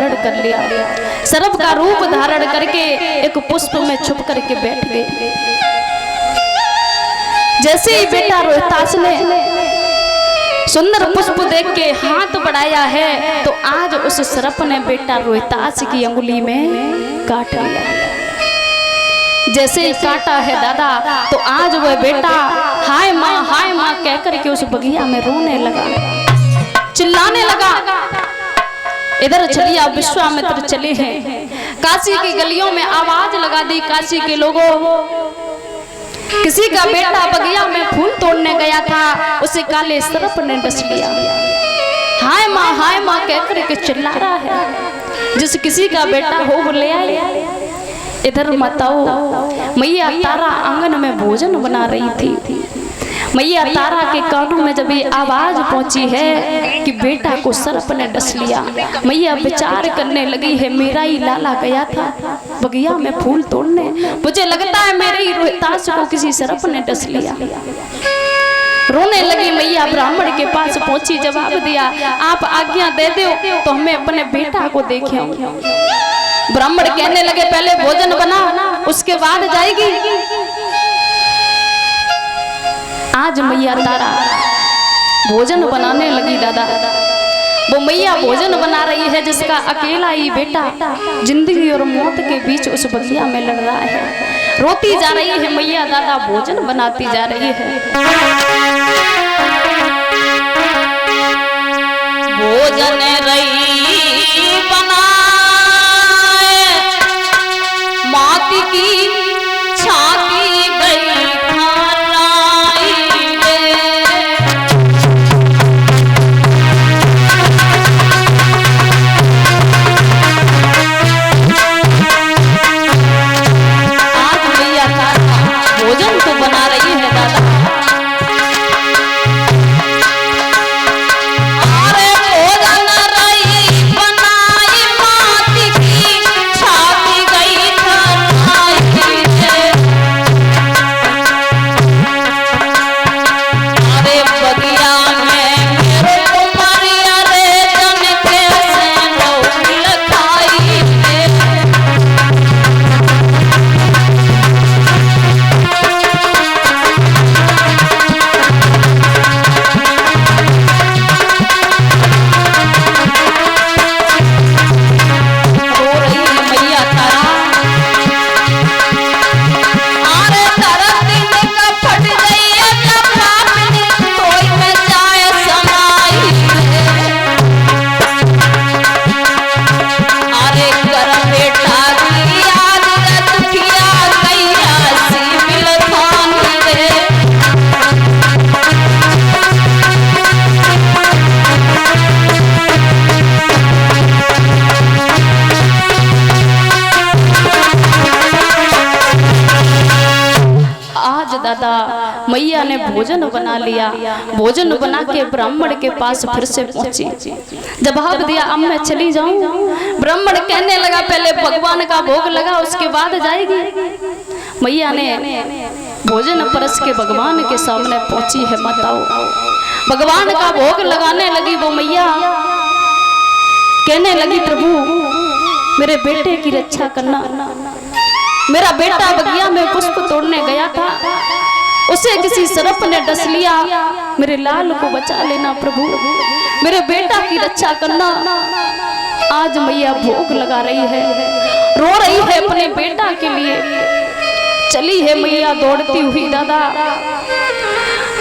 धारण कर लिया, सर्प का रूप धारण करके एक पुष्प में छुप करके बैठ गए। जैसे ही बेटा रोहितास ने सुंदर पुष्प देख के हाथ बढ़ाया है तो आज उस सर्प ने बेटा रोहितास की अंगुली में काट लिया। जैसे ही काटा है दादा तो आज वह बेटा हाय माँ कह करके उस बगिया में रोने लगा, चिल्लाने लगा। इधर चलिया विश्वामित्र चले हैं, काशी की गलियों में आवाज लगा दी काशी के लोगों, किसी का बेटा बगिया में फूल तोड़ने गया था, उसे काले सर्प ने डस लिया। हाय माँ कह करके चिल्ला रहा है। जिस किसी का बेटा हो वो ले आए। इधर माताओं मैया तारा आंगन में भोजन बना रही थी। मैया तारा के कानों में जब ये आवाज पहुंची है कि बेटा को सर्प ने डस लिया, मैया विचार करने लगी है मेरा ही लाला गया था बगिया में फूल तोड़ने, मुझे लगता है मेरे ही रोहितास को किसी सर्प ने डस लिया। रोने लगी मैया, ब्राह्मण के पास पहुंची, जवाब दिया आप आज्ञा दे दो तो हमें अपने बेटा को देखें। ब्राह्मण कहने लगे पहले भोजन बना उसके बाद जाएगी। आज मैया तारा भोजन बनाने लगी दादा। वो मैया भोजन बना रही है जिसका अकेला ही बेटा जिंदगी और मौत के बीच उस बगिया में लड़ रहा है। रोती जा रही है मैया दादा, भोजन बनाती जा रही है। भोजन रही बनाए माटी की छाती गई मैया ने भोजन बना लिया। भोजन बना के ब्राह्मण के पास फिर से पहुंची, जवाब दिया अब मैं चली जाऊं। ब्राह्मण कहने लगा पहले भगवान का भोग लगा उसके बाद जाएगी। मैया ने भोजन परस के भगवान के सामने पहुंची है माताओं, भगवान का भोग लगाने लगी वो मैया। कहने लगी प्रभु मेरे बेटे की रक्षा करना, मेरा बेटा बगिया में पुष्प तोड़ने गया था, उसे किसी सर्प ने डस लिया, मेरे लाल को बचा लेना प्रभु, मेरे बेटा की रक्षा करना। आज मैया भोग लगा रही है, रो रही है अपने बेटा के लिए। चली है मैया दौड़ती हुई दादा,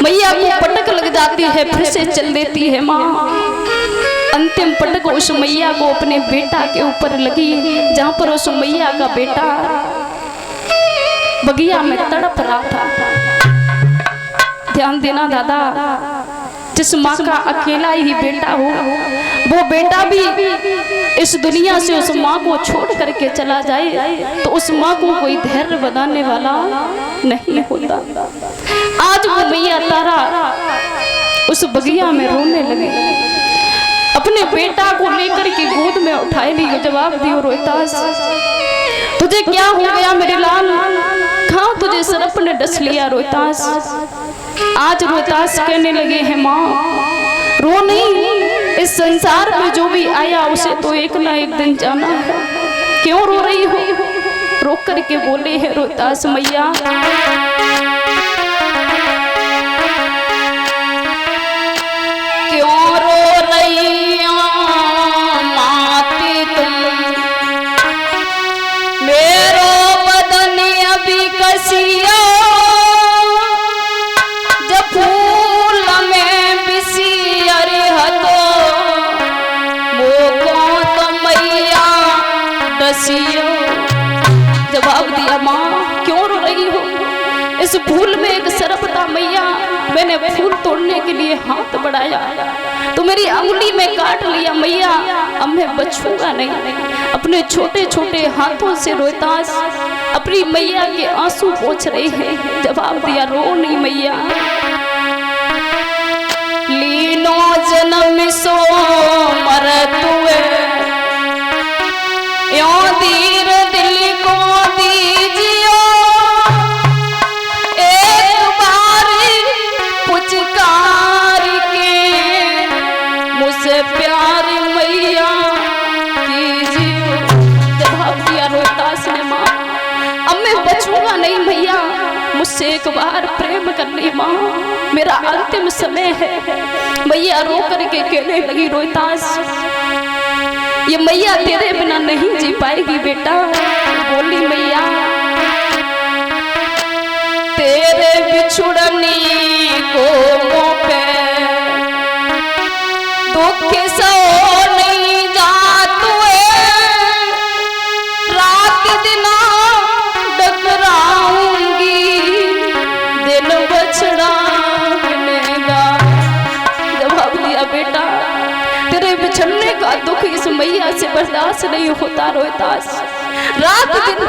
मैया को पटक लग जाती है फिर से चल देती है माँ। अंतिम पटक उस मैया को अपने बेटा के ऊपर लगी जहां पर उस मैया का बेटा बगिया में तड़प रहा था। ध्यान देना दादा, जिस माँ का अकेला ही बेटा हो वो बेटा भी इस दुनिया से उस माँ को छोड़ करके चला जाए तो उस माँ को कोई धैर्य बनाने वाला नहीं होता। आज वो मैया तारा उस बगिया में रोने लगी, अपने बेटा को लेकर के गोद में उठाए ली। जवाब दियो रोहितास तुझे क्या हो गया मेरे लाल, कहाँ तुझे सर्प ने डस लिया रोहितास। आज रोहितास कहने लगे हैं माँ रो नहीं, इस संसार में जो भी आया उसे तो एक ना एक दिन जाना है। क्यों रो रही हो? रोक करके बोले है रोहतास मैया, क्यों रो रही माती तुम, मेरो बदन अभी कसिया, जब फूल में बिसी अरे हतो, मोको तो मैया डसियो। जवाब दिया, माँ क्यों रो रही हो? इस फूल में एक सरप था मैया, मैंने फूल तोड़ने के लिए हाथ बढ़ाया तो मेरी अंगुली में काट लिया मैया, अब मैं बचूंगा नहीं। अपने छोटे छोटे हाथों से रोहतास अपनी मैया के आंसू पोंछ रहे हैं। जवाब दिया, रो नहीं मैया, लीनो जन्म सो मरतुए, यो धीर दिल को दीजियो, एक बारी पुचकार के मुझसे प्यार मैया कीजियो। जवाब दिया रोहतास ने, माँ अब मैं बचूंगा नहीं मैया, मुझसे एक बार प्रेम कर ली माँ, मेरा अंतिम समय है। मैया रो करके कहने लगी, रोहतास ये मैया तेरे बिना नहीं जी पाएगी बेटा। बोली मैया, तेरे बिछुड़ने को पे दुख सो नहीं जातू, रात दिना डगराऊंगी, दिन बछड़ा बनेगा। जवाब दिया, बेटा तेरे बिछड़ने का दुख इस मैया से बर्दाश्त नहीं होता रोहतास, रात दिन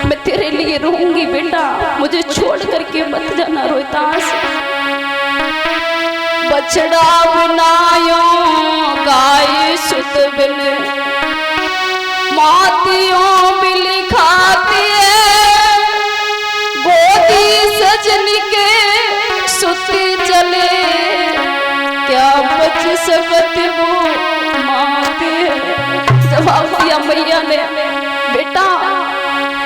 मैं तेरे लिए रहूंगी बेटा, मुझे छोड़ करके मत जाना रोहतास। बछड़ा बनायो गाय सुत बिन, मातियों बिल खाती है, गोदी सजनी के सुती चले, क्या बच सकत वो माते। जवाब दिया मैया ने, बेटा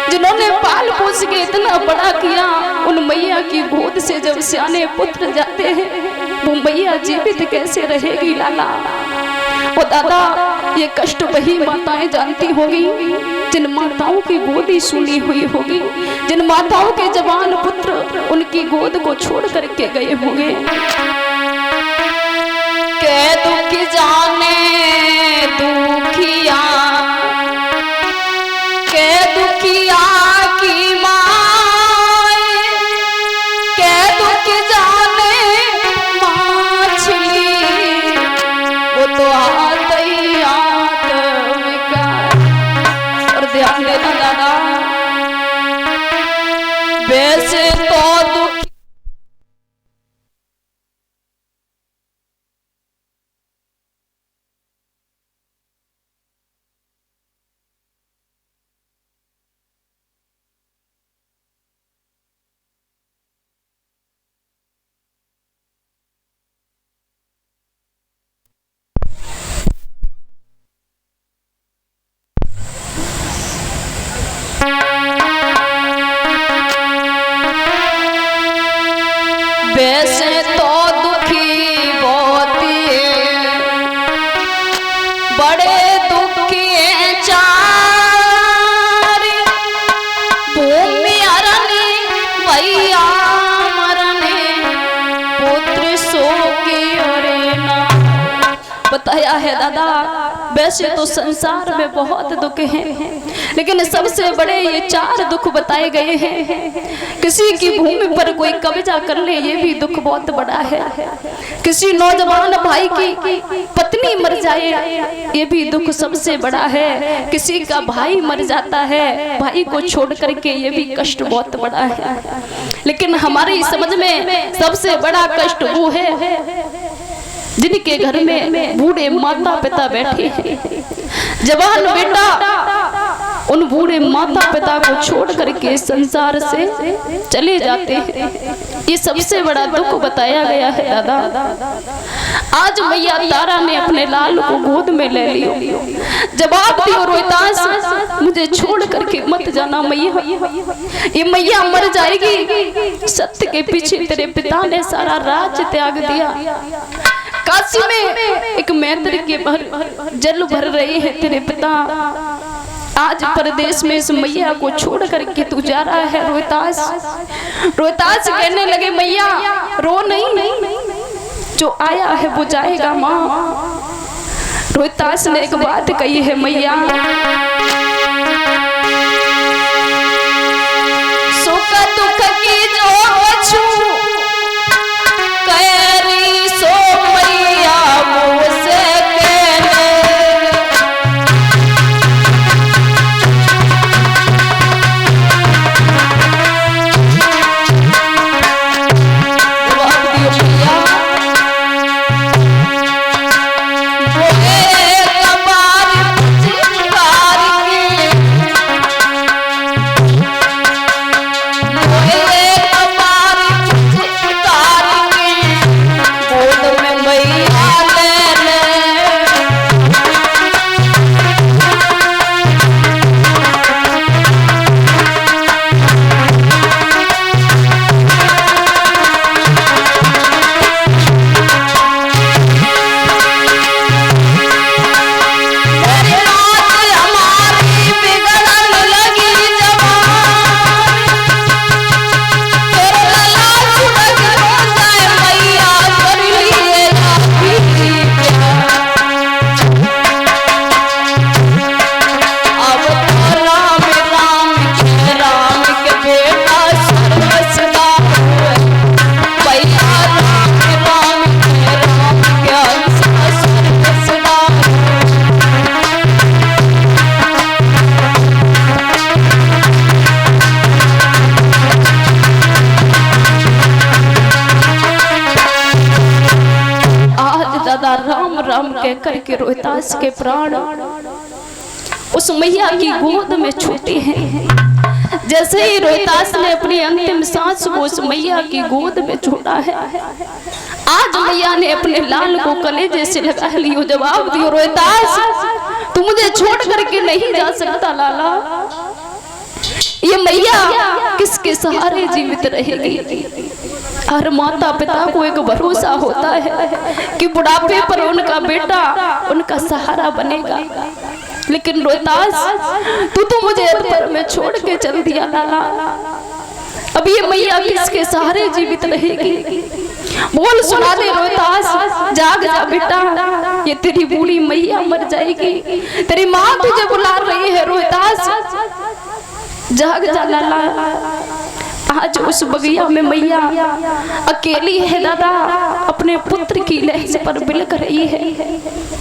जिन्होंने पाल पोस के इतना बड़ा किया, उन मैया की गोद से जब सियाने पुत्र जाते हैं वो मैया जीवित कैसे रहेगी लाला। ओ दादा, ये कष्ट वही माताएं जानती होगी जिन माताओं की गोदी सुनी हुई होगी, जिन माताओं के जवान पुत्र उनकी गोद को छोड़ करके गए होंगे। के दुख जाने दुखिया, के दुखिया की माए, के दुख जाने माछली, वो तो आत ही आत विकार। और ध्यान देना दादा, वैसे तो दुख वैसे तो दुखी बहुत बड़े दुखी चार, भूमि अरने भैया मरने, पुत्र सो की अरेना। बताया है दादा, वैसे तो संसार में बहुत दुख हैं, लेकिन सबसे बड़े ये 4 दुख बताए गए हैं। किसी की भूमि पर कोई कब्जा कर ले, ये भी दुख बहुत बड़ा है। किसी नौजवान भाई की पत्नी मर जाए, ये भी दुख सबसे बड़ा है। किसी का भाई मर जाता है, भाई को छोड़ करके, ये भी कष्ट बहुत बड़ा है। लेकिन हमारी समझ में सबसे बड़ा कष्ट वो है जिनके घर में बूढ़े माता पिता बैठे हैं। जवान बेटा उन बूढ़े माता पिता को छोड़ करके संसार से चले जाते हैं। ये सबसे बड़ा दुख बताया गया है दादा। आज मैया तारा ने अपने लाल को गोद में ले लियो। जवाब दियो रोहितास, मुझे छोड़ करके मत जाना मैया, ये मैया मर जाएगी। सत्य के पीछे तेरे पिता ने सारा राज्य त्याग दिया। काशी में एक मैत्र के जल भर रहे हैं तेरे पिता। आज परदेश में इस मैया को छोड़ करके तू जा रहा है रोहितास। रोहितास कहने लगे मैया रो नहीं, जो आया है वो जाएगा माँ। रोहितास ने एक बात कही है मैया, सुख दुख की जो छू कैरी सो मैया मुझसे कहने। राम राम कह करके रोहितास के प्राण उस मैया की गोद में छूटे हैं। जैसे ही रोहितास ने अपनी अंतिम सांस को उस मैया की गोद में छोड़ा है, आज मैया ने अपने लाल को कलेजे से लगा लियो। जवाब दियो रोहितास, तू मुझे छोड़ करके नहीं जा सकता लाला। ये मैया किसके सहारे जीवित रहेगी? हर माता पिता को एक भरोसा होता है कि बुढ़ापे पर उनका बेटा उनका सहारा बनेगा, लेकिन रोहितास तू तो मुझे अधपर में छोड़ के चल दिया लाला। अब ये मैया किसके सहारे जीवित रहेगी? बोल सुना दे रोहितास, जाग जा बेटा, ये तेरी बूढ़ी मैया मर जाएगी, तेरी माँ तुझे बुला रही है रोहितास, जाग जा लाला। आज उस बगिया में मैया अकेली है दादा, अपने पुत्र की लहज पर बिलख रही है।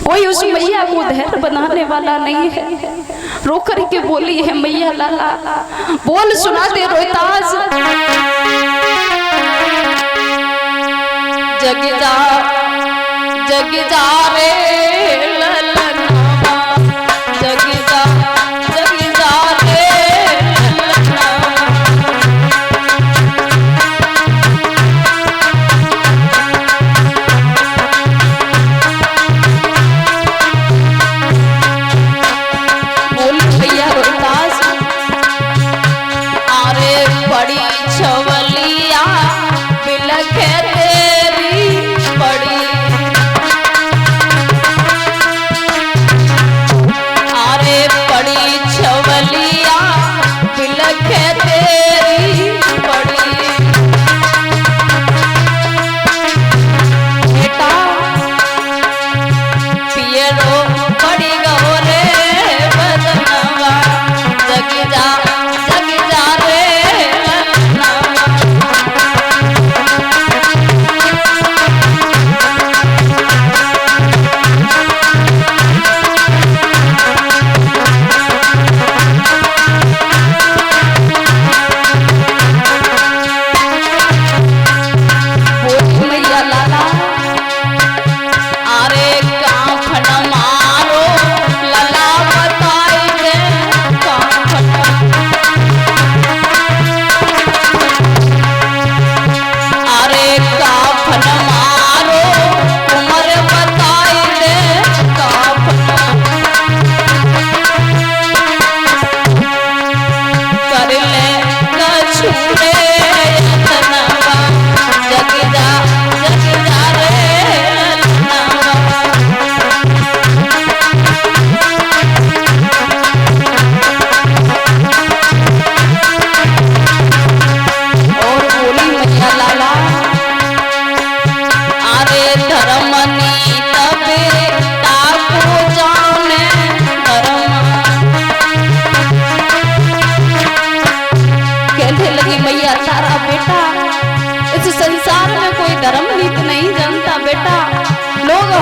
कोई उस मैया को धैर्य बनाने वाला नहीं है। रो कर के बोली है मैया लाला, बोल सुना दे रोहितास, जग जा रे ललना, जग जा रे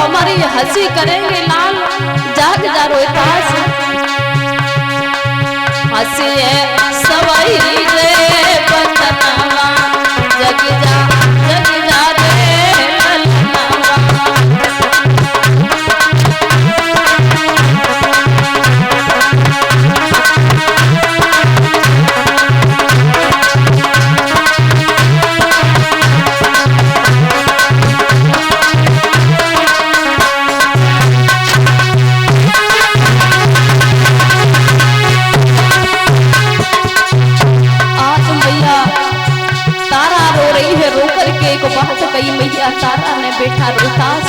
हमारी हंसी करेंगे लाल, जाग जा रोहितास। हंसिए सवाई रे बचनवा, जग जा रे ललनवा। एक बात कही मैया तारा ने बेटा रोहितास,